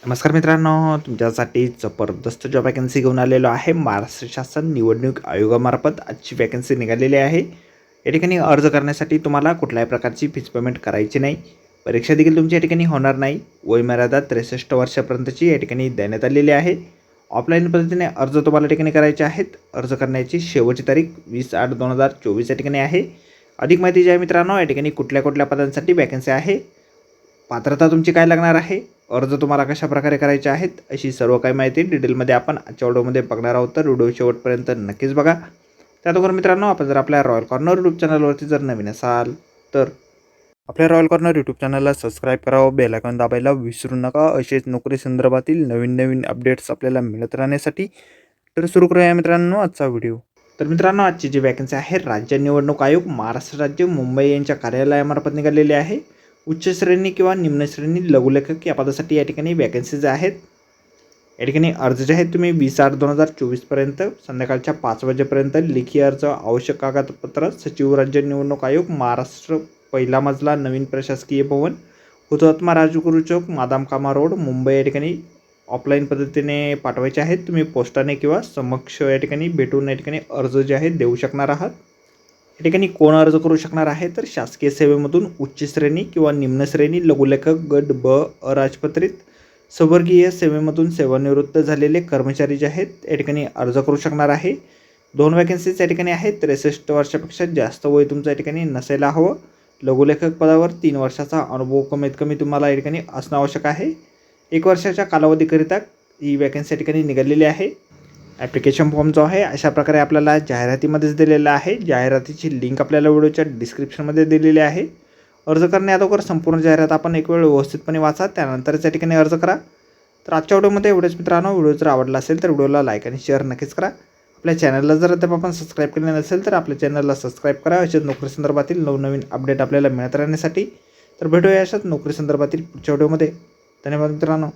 नमस्कार मित्रांनो, तुमच्यासाठी जबरदस्त जॉब वॅकन्सी घेऊन आलेलो आहे. महाराष्ट्र शासन निवडणूक आयोगामार्फत आजची वॅकन्सी निघालेली आहे. या ठिकाणी अर्ज करण्यासाठी तुम्हाला कुठल्याही प्रकारची फीस पेमेंट करायची नाही. परीक्षा देखील तुमची या ठिकाणी होणार नाही. वयमर्यादा 63 वर्षापर्यंतची या ठिकाणी देण्यात आलेली आहे. ऑफलाईन पद्धतीने अर्ज तुम्हाला या ठिकाणी करायचे आहेत. अर्ज करण्याची शेवटची तारीख 20/8/2024 या ठिकाणी आहे. अधिक माहिती जी आहे मित्रांनो, या ठिकाणी कुठल्या पदांसाठी वॅकन्सी आहे, पात्रता तुमची काय लागणार आहे, अर्ज तुम्हाला कशा प्रकारे करायचे आहेत, अशी सर्व काही माहिती डिटेलमध्ये आपण आजच्या व्हिडिओमध्ये बघणार आहोत. तर व्हिडिओ शेवटपर्यंत नक्कीच बघा. त्याचबरोबर मित्रांनो, आपण जर आपल्या रॉयल कॉर्नर यूट्यूब चॅनलवरती जर नवीन असाल तर आपल्या रॉयल कॉर्नर यूट्यूब चॅनलला सबस्क्राईब करावं, बेल आयकॉन दाबायला विसरू नका. असेच नोकरी संदर्भातील नवीन अपडेट्स आपल्याला मिळत राहण्यासाठी. तर सुरू करूया मित्रांनो आजचा व्हिडिओ. तर मित्रांनो, आजची जी वॅकन्सी आहे, राज्य निवडणूक आयोग महाराष्ट्र राज्य मुंबई यांच्या कार्यालयामार्फत निघालेली आहे. उच्च श्रेणी किंवा निम्न श्रेणी लघुलेखक या पदासाठी या ठिकाणी वॅकन्सीज आहेत. या ठिकाणी अर्ज जे आहेत तुम्ही 20/8/2024 संध्याकाळच्या 5 वाजेपर्यंत लेखी अर्ज, आवश्यक कागदपत्र, सचिव राज्य निवडणूक आयोग महाराष्ट्र, पहिला मजला, नवीन प्रशासकीय भवन, हुतात्मा राजगुरू चौक, मादाम कामा रोड, मुंबई या ठिकाणी ऑफलाईन पद्धतीने पाठवायचे आहेत. तुम्ही पोस्टाने किंवा समक्ष या ठिकाणी भेटून या ठिकाणी अर्ज जे आहेत देऊ शकणार आहात. या ठिकाणी कोण अर्ज करू शकणार आहे, तर शासकीय सेवेमधून उच्च श्रेणी किंवा निम्न श्रेणी लघुलेखक गट ब, अराजपत्रित संवर्गीय सेवेमधून सेवानिवृत्त झालेले कर्मचारी जे आहेत या ठिकाणी अर्ज करू शकणार आहे. 2 वॅकन्सीज या ठिकाणी आहेत. 63 वर्षापेक्षा जास्त वय तुमचं या ठिकाणी नसायला हवं. लघुलेखक पदावर 3 वर्षाचा अनुभव कमीत कमी तुम्हाला या ठिकाणी असणं आवश्यक आहे. 1 वर्षाच्या कालावधीकरिता ही वॅकन्सी या ठिकाणी निघालेली आहे. ॲप्लिकेशन फॉर्म जो आहे अशा प्रकारे आपल्याला जाहिरातीमध्येच दिलेला आहे. जाहिरातीची लिंक आपल्याला व्हिडिओच्या डिस्क्रिप्शनमध्ये दिलेली आहे. अर्ज करण्याअगोदर संपूर्ण जाहिरात आपण एक वेळ व्यवस्थितपणे वाचा, त्यानंतरच या ठिकाणी अर्ज करा. तर आजच्या व्हिडिओमध्ये एवढेच मित्रांनो. व्हिडिओ जर आवडला असेल तर व्हिडिओला लाईक आणि शेअर नक्कीच करा. आपल्या चॅनलला जर अद्याप आपण सबस्क्राईब केले नसेल तर आपल्या चॅनलला सबस्क्राईब करा. अशाच नोकरी संदर्भातील नवनवीन अपडेट आपल्याला मिळत राहण्यासाठी. तर भेटूया अशाच नोकरी संदर्भातील पुढच्या व्हिडिओमध्ये. धन्यवाद मित्रांनो.